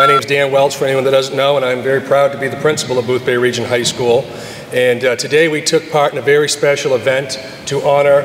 My name is Dan Welch, for anyone that doesn't know, and I'm very proud to be the principal of Boothbay Region High School. And today we took part in a very special event to honor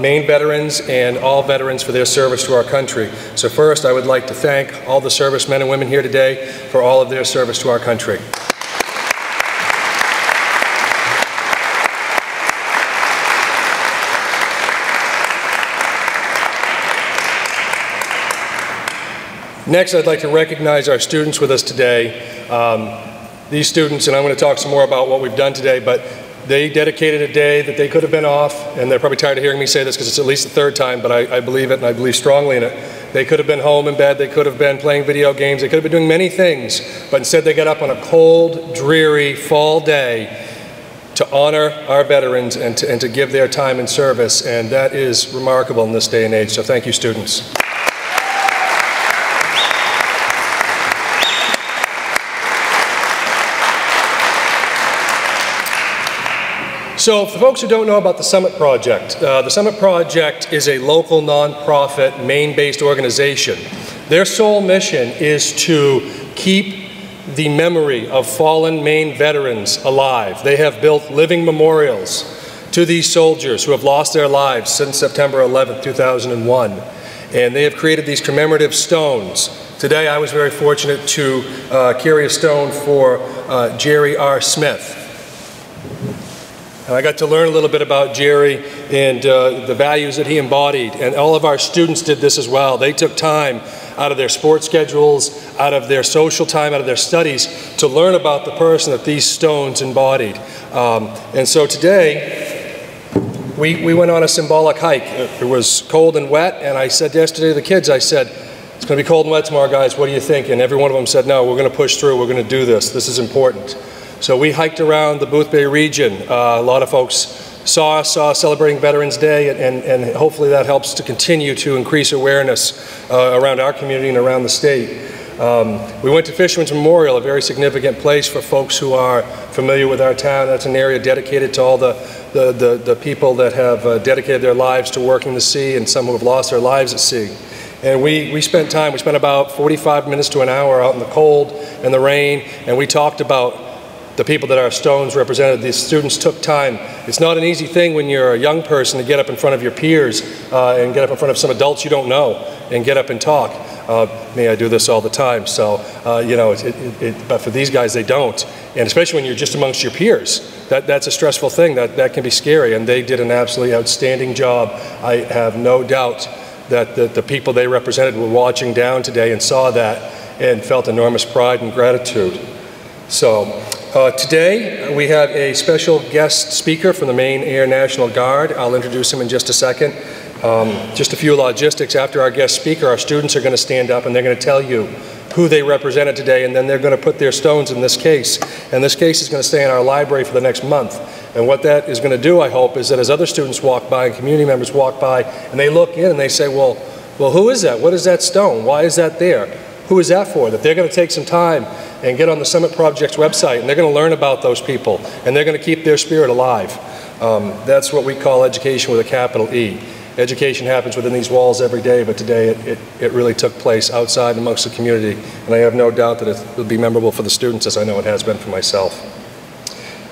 Maine veterans and all veterans for their service to our country. So first, I would like to thank all the servicemen and women here today for all of their service to our country. Next, I'd like to recognize our students with us today. These students, and I'm going to talk some more about what we've done today, but they dedicated a day that they could have been off, and they're probably tired of hearing me say this because it's at least the third time, but I believe it and I believe strongly in it. They could have been home in bed, they could have been playing video games, they could have been doing many things, but instead they got up on a cold, dreary fall day to honor our veterans and to give their time in service, and that is remarkable in this day and age, so thank you, students. So for folks who don't know about the Summit Project is a local nonprofit, Maine-based organization. Their sole mission is to keep the memory of fallen Maine veterans alive. They have built living memorials to these soldiers who have lost their lives since September 11, 2001. And they have created these commemorative stones. Today I was very fortunate to carry a stone for Jerry R. Smith. And I got to learn a little bit about Jerry and the values that he embodied. And all of our students did this as well. They took time out of their sports schedules, out of their social time, out of their studies to learn about the person that these stones embodied. And so today, we went on a symbolic hike. It was cold and wet, and I said yesterday to the kids, I said, it's going to be cold and wet tomorrow, guys. What do you think? And every one of them said, no, we're going to push through. We're going to do this. This is important. So we hiked around the Boothbay region. A lot of folks saw us celebrating Veterans Day, and hopefully that helps to continue to increase awareness around our community and around the state. We went to Fisherman's Memorial, a very significant place for folks who are familiar with our town. That's an area dedicated to all the people that have dedicated their lives to working the sea and some who have lost their lives at sea. And we spent about 45 minutes to an hour out in the cold and the rain, and we talked about the people that our stones represented. These students took time. It's not an easy thing when you're a young person to get up in front of your peers and get up in front of some adults you don't know and get up and talk. Me, I do this all the time. So, you know, but for these guys, they don't. And especially when you're just amongst your peers, that's a stressful thing. That can be scary. And they did an absolutely outstanding job. I have no doubt that the people they represented were watching down today and saw that and felt enormous pride and gratitude. So, today we have a special guest speaker from the Maine Air National Guard. I'll introduce him in just a second. Just a few logistics. After our guest speaker, our students are going to stand up and they're going to tell you who they represented today, and then they're going to put their stones in this case. And this case is going to stay in our library for the next month. And what that is going to do, I hope, is that as other students walk by and community members walk by and they look in and they say, well, who is that? What is that stone? Why is that there? Who is that for? That they're going to take some time and get on the Summit Project's website, and they're going to learn about those people, and they're going to keep their spirit alive. That's what we call education with a capital E. Education happens within these walls every day, but today it really took place outside amongst the community, and I have no doubt that it will be memorable for the students, as I know it has been for myself.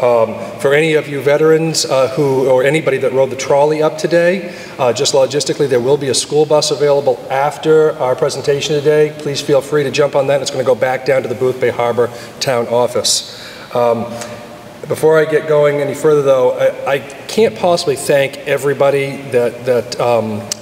For any of you veterans or anybody that rode the trolley up today, just logistically, there will be a school bus available after our presentation today. Please feel free to jump on that. It's going to go back down to the Boothbay Harbor Town Office. Before I get going any further, though, I can't possibly thank everybody that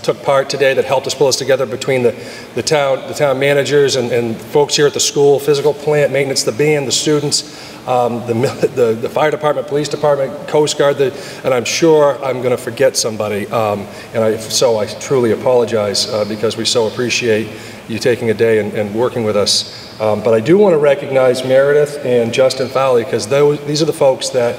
took part today, that helped us pull this together, between the town managers and folks here at the school, physical plant, maintenance, the band, the students, the fire department, police department, Coast Guard, and I'm sure I'm going to forget somebody. So I truly apologize because we so appreciate you taking a day and working with us. But I do want to recognize Meredith and Justin Fowley, because these are the folks that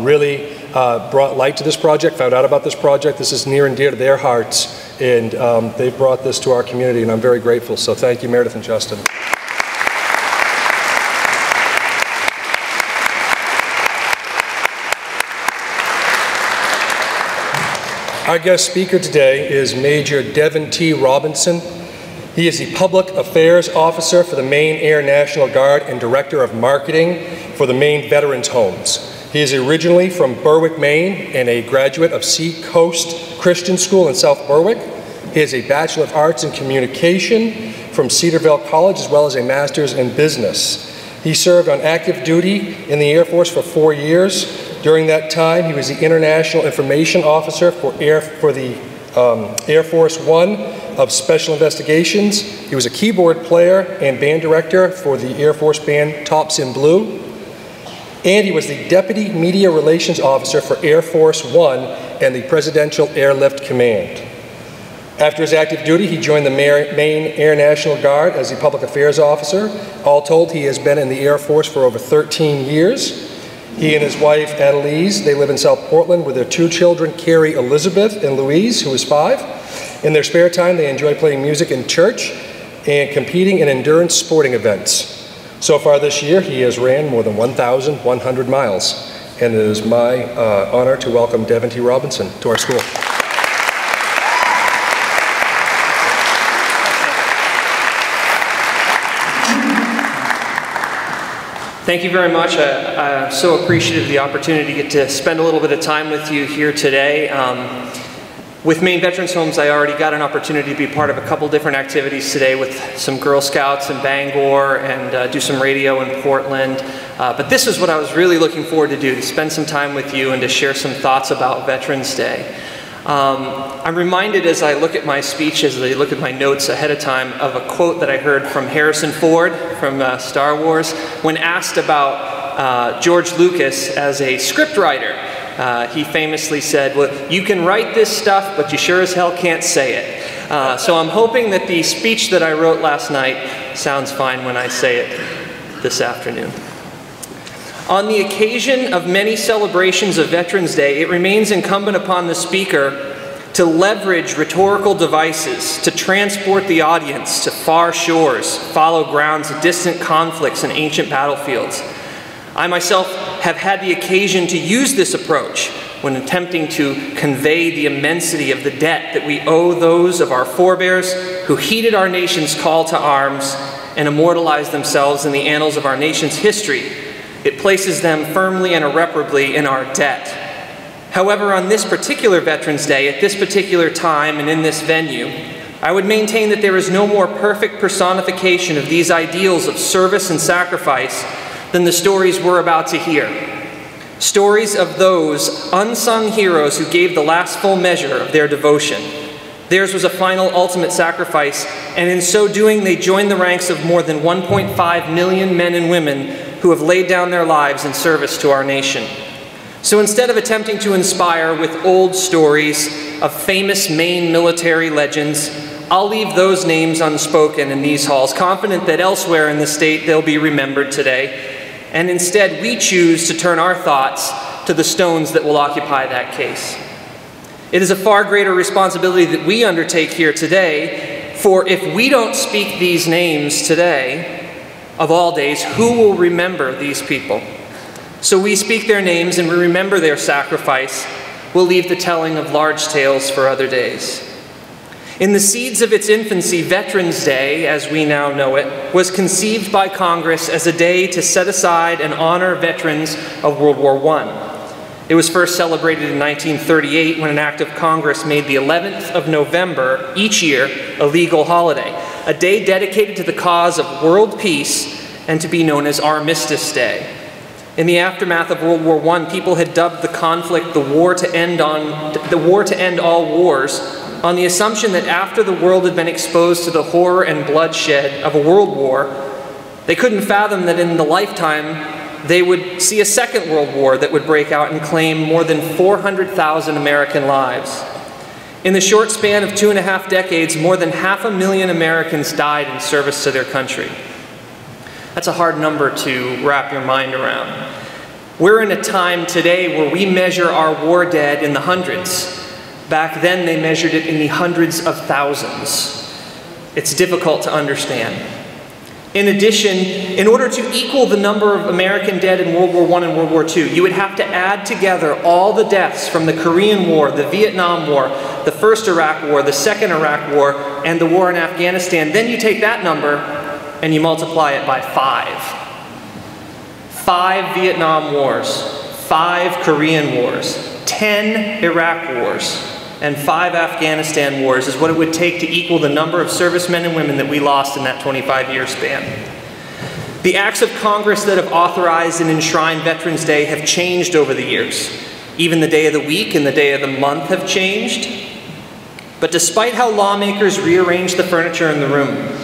really brought light to this project, found out about this project. This is near and dear to their hearts, and they've brought this to our community, and I'm very grateful. So thank you, Meredith and Justin. Our guest speaker today is Major Devin T. Robinson. He is the Public Affairs Officer for the Maine Air National Guard and Director of Marketing for the Maine Veterans Homes. He is originally from Berwick, Maine, and a graduate of Sea Coast Christian School in South Berwick. He has a Bachelor of Arts in Communication from Cedarville College, as well as a Master's in Business. He served on active duty in the Air Force for 4 years. During that time, he was the International Information Officer for the Air Force One of Special Investigations. He was a keyboard player and band director for the Air Force band Tops in Blue. And he was the Deputy Media Relations Officer for Air Force One and the Presidential Airlift Command. After his active duty, he joined the Maine Air National Guard as the Public Affairs Officer. All told, he has been in the Air Force for over 13 years. He and his wife, Adelise, they live in South Portland with their 2 children, Carrie Elizabeth and Louise, who is 5. In their spare time, they enjoy playing music in church and competing in endurance sporting events. So far this year, he has ran more than 1,100 miles. And it is my honor to welcome Devin T. Robinson to our school. Thank you very much. I'm so appreciative of the opportunity to get to spend a little bit of time with you here today. With Maine Veterans Homes, I already got an opportunity to be part of a couple different activities today with some Girl Scouts in Bangor and do some radio in Portland. But this is what I was really looking forward to do, to spend some time with you and to share some thoughts about Veterans Day. I'm reminded as I look at my speech, as I look at my notes ahead of time, of a quote that I heard from Harrison Ford from Star Wars when asked about George Lucas as a scriptwriter. He famously said, well, you can write this stuff, but you sure as hell can't say it. So I'm hoping that the speech that I wrote last night sounds fine when I say it this afternoon. On the occasion of many celebrations of Veterans Day, it remains incumbent upon the speaker to leverage rhetorical devices to transport the audience to far shores, follow grounds of distant conflicts and ancient battlefields. I myself have had the occasion to use this approach when attempting to convey the immensity of the debt that we owe those of our forebears who heeded our nation's call to arms and immortalized themselves in the annals of our nation's history. It places them firmly and irreparably in our debt. However, on this particular Veterans Day, at this particular time and in this venue, I would maintain that there is no more perfect personification of these ideals of service and sacrifice than the stories we're about to hear. Stories of those unsung heroes who gave the last full measure of their devotion. Theirs was a final ultimate sacrifice, and in so doing they joined the ranks of more than 1.5 million men and women who have laid down their lives in service to our nation. So instead of attempting to inspire with old stories of famous Maine military legends, I'll leave those names unspoken in these halls, confident that elsewhere in the state they'll be remembered today. And instead, we choose to turn our thoughts to the stones that will occupy that case. It is a far greater responsibility that we undertake here today, for if we don't speak these names today, of all days, who will remember these people? So we speak their names and we remember their sacrifice. We'll leave the telling of large tales for other days. In the seeds of its infancy, Veterans Day, as we now know it, was conceived by Congress as a day to set aside and honor veterans of World War I. It was first celebrated in 1938 when an act of Congress made the 11th of November each year a legal holiday, a day dedicated to the cause of world peace and to be known as Armistice Day. In the aftermath of World War I, people had dubbed the conflict the war to end all wars, on the assumption that after the world had been exposed to the horror and bloodshed of a world war, they couldn't fathom that in the lifetime they would see a second world war that would break out and claim more than 400,000 American lives. In the short span of 2.5 decades, more than 500,000 Americans died in service to their country. That's a hard number to wrap your mind around. We're in a time today where we measure our war dead in the hundreds. Back then, they measured it in the hundreds of thousands. It's difficult to understand. In addition, in order to equal the number of American dead in World War I and World War II, you would have to add together all the deaths from the Korean War, the Vietnam War, the First Iraq War, the Second Iraq War, and the war in Afghanistan. Then you take that number and you multiply it by 5. 5 Vietnam Wars, 5 Korean Wars, 10 Iraq Wars, and 5 Afghanistan wars is what it would take to equal the number of servicemen and women that we lost in that 25-year span. The acts of Congress that have authorized and enshrined Veterans Day have changed over the years. Even the day of the week and the day of the month have changed. But despite how lawmakers rearranged the furniture in the room,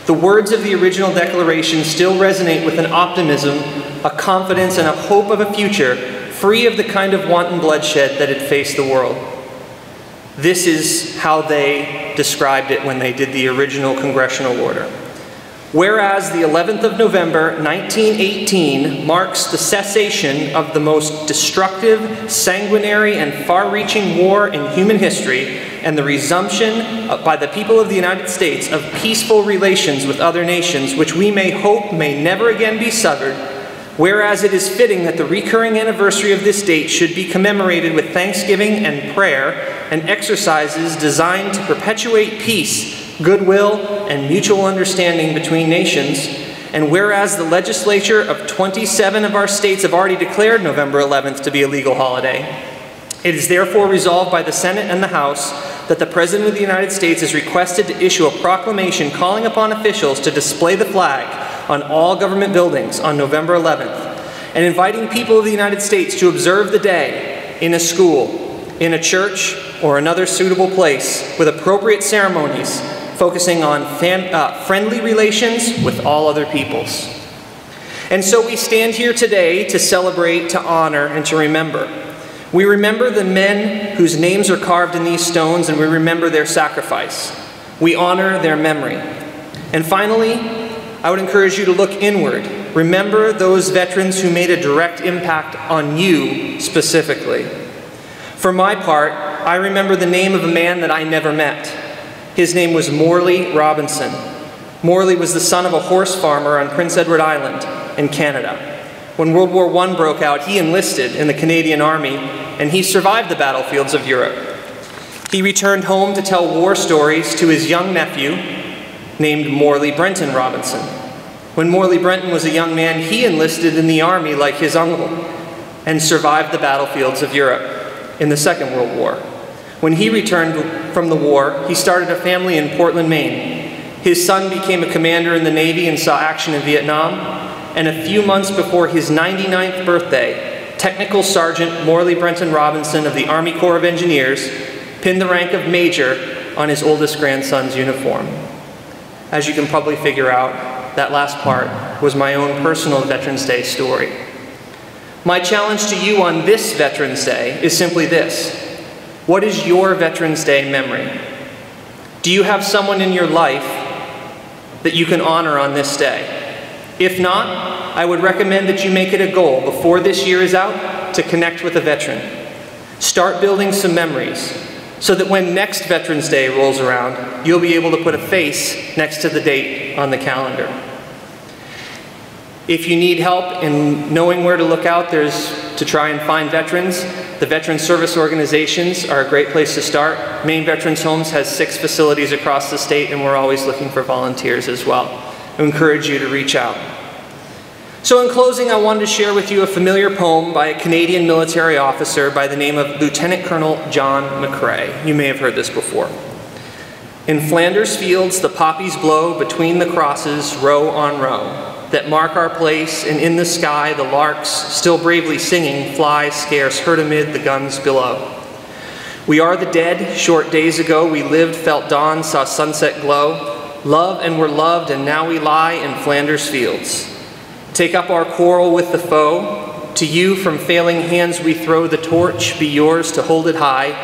the words of the original Declaration still resonate with an optimism, a confidence, and a hope of a future free of the kind of wanton bloodshed that had faced the world. This is how they described it when they did the original congressional order. Whereas the 11th of November, 1918 marks the cessation of the most destructive, sanguinary, and far-reaching war in human history and the resumption by the people of the United States of peaceful relations with other nations, which we may hope may never again be severed, whereas it is fitting that the recurring anniversary of this date should be commemorated with thanksgiving and prayer and exercises designed to perpetuate peace, goodwill, and mutual understanding between nations, and whereas the legislature of 27 of our states have already declared November 11th to be a legal holiday, it is therefore resolved by the Senate and the House that the President of the United States is requested to issue a proclamation calling upon officials to display the flag on all government buildings on November 11th, and inviting people of the United States to observe the day in a school, in a church, or another suitable place with appropriate ceremonies focusing on friendly relations with all other peoples. And so we stand here today to celebrate, to honor, and to remember. We remember the men whose names are carved in these stones, and we remember their sacrifice. We honor their memory. And finally, I would encourage you to look inward. Remember those veterans who made a direct impact on you specifically. For my part, I remember the name of a man that I never met. His name was Morley Robinson. Morley was the son of a horse farmer on Prince Edward Island in Canada. When World War I broke out, he enlisted in the Canadian Army, and he survived the battlefields of Europe. He returned home to tell war stories to his young nephew, named Morley Brenton Robinson. When Morley Brenton was a young man, he enlisted in the Army like his uncle, and survived the battlefields of Europe in the Second World War. When he returned from the war, he started a family in Portland, Maine. His son became a commander in the Navy and saw action in Vietnam, and a few months before his 99th birthday, Technical Sergeant Morley Brenton Robinson of the Army Corps of Engineers pinned the rank of Major on his oldest grandson's uniform. As you can probably figure out, that last part was my own personal Veterans Day story. My challenge to you on this Veterans Day is simply this. What is your Veterans Day memory? Do you have someone in your life that you can honor on this day? If not, I would recommend that you make it a goal before this year is out to connect with a veteran. Start building some memories so that when next Veterans Day rolls around, you'll be able to put a face next to the date on the calendar. If you need help in knowing where to look out to try and find veterans, the veteran service organizations are a great place to start. Maine Veterans Homes has 6 facilities across the state, and we're always looking for volunteers as well. I encourage you to reach out. So in closing, I wanted to share with you a familiar poem by a Canadian military officer by the name of Lieutenant Colonel John McCrae. You may have heard this before. In Flanders fields the poppies blow between the crosses row on row that mark our place, and in the sky the larks, still bravely singing, fly scarce heard amid the guns below. We are the dead, short days ago we lived, felt dawn, saw sunset glow, love and were loved, and now we lie in Flanders fields. Take up our quarrel with the foe, to you from failing hands we throw the torch, be yours to hold it high.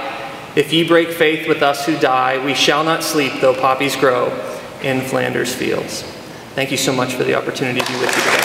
If ye break faith with us who die, we shall not sleep though poppies grow in Flanders fields. Thank you so much for the opportunity to be with you today.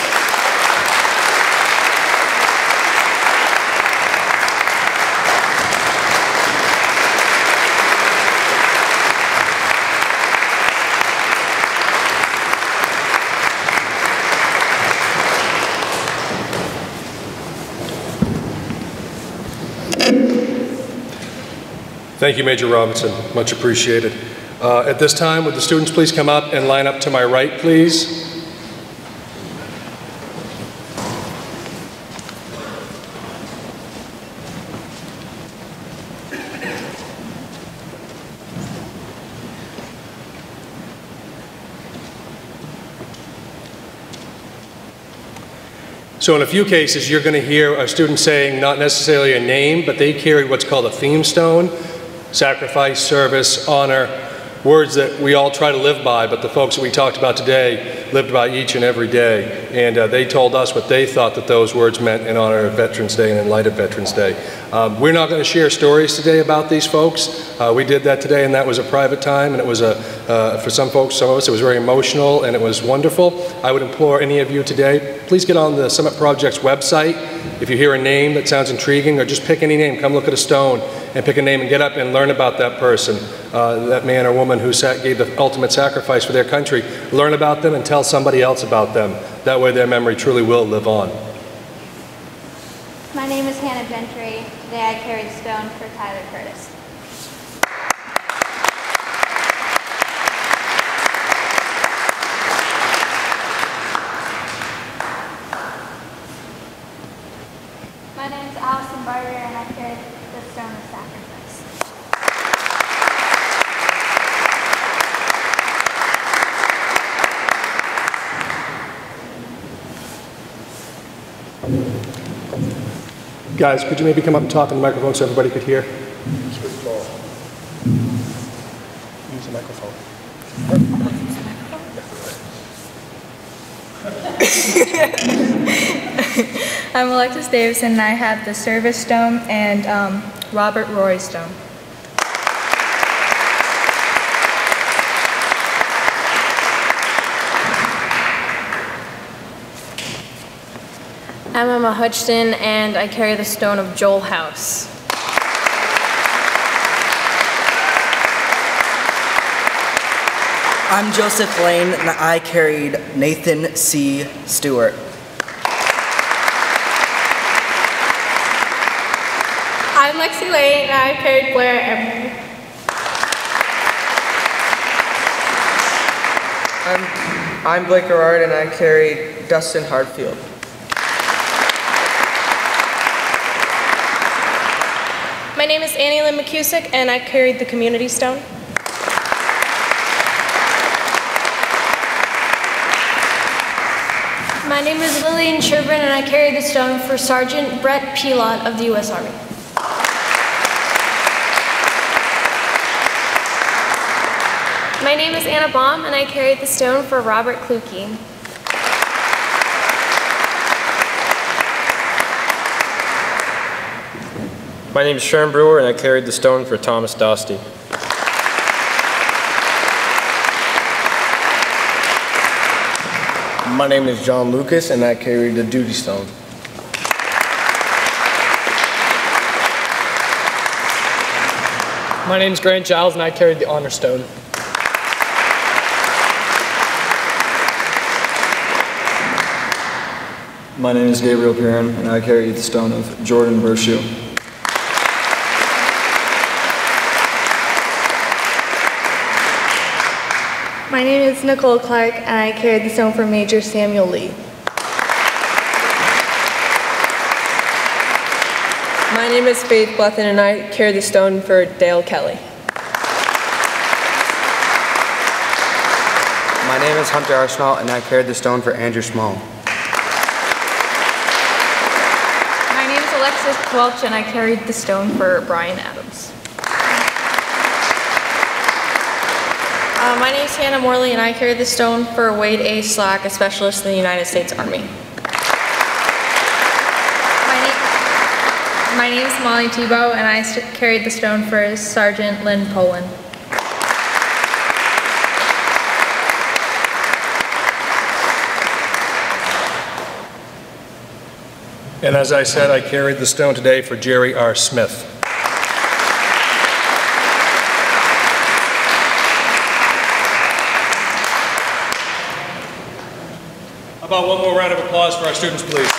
Thank you, Major Robinson. Much appreciated. At this time, would the students please come up and line up to my right, please? So in a few cases, you're going to hear a student saying not necessarily a name, but they carry what's called a theme stone: sacrifice, service, honor, words that we all try to live by, but the folks that we talked about today lived by each and every day. And they told us what they thought that those words meant in honor of Veterans Day and in light of Veterans Day. We're not going to share stories today about these folks. We did that today, and that was a private time, and it was for some folks, some of us, it was very emotional, and it was wonderful. I would implore any of you today, please get on the Summit Project's website. If you hear a name that sounds intriguing, or just pick any name, come look at a stone and pick a name and get up and learn about that person, that man or woman who gave the ultimate sacrifice for their country. Learn about them and tell somebody else about them. That way their memory truly will live on. My name is Hannah Gentry. Today I carry the stone for Tyler Curtis. My name is Allison Barber, and I carry the stone of sacrifice. Guys, could you maybe come up and talk in the microphone so everybody could hear? Use the microphone. I'm Alexis Davison, and I have the Service Stone and Robert Roy Stone. I'm Emma Hutchton, and I carry the stone of Joel House. I'm Joseph Lane, and I carried Nathan C. Stewart. I'm Lexi Lane, and I carried Blair Emery. I'm Blake Gerard, and I carried Dustin Hartfield. My name is Annie Lynn McCusick, and I carried the Community Stone. My name is Lillian Sherburne, and I carry the stone for Sergeant Brett Pilot of the U.S. Army. My name is Anna Baum, and I carry the stone for Robert Kluge. My name is Sharon Brewer, and I carried the stone for Thomas Dostey. My name is John Lucas, and I carried the duty stone. My name is Grant Giles, and I carried the honor stone. My name is Gabriel Piran, and I carry the stone of Jordan Burshu. My name is Nicole Clark, and I carried the stone for Major Samuel Lee. My name is Faith Bluthen, and I carry the stone for Dale Kelly. My name is Hunter Arsenault, and I carried the stone for Andrew Small. My name is Alexis Welch, and I carried the stone for Brian Adams. My name is Hannah Morley, and I carried the stone for Wade A. Slack, a specialist in the United States Army. My name is Molly Tebow, and I carried the stone for Sergeant Lynn Poland. And as I said, I carried the stone today for Jerry R. Smith. How about one more round of applause for our students, please?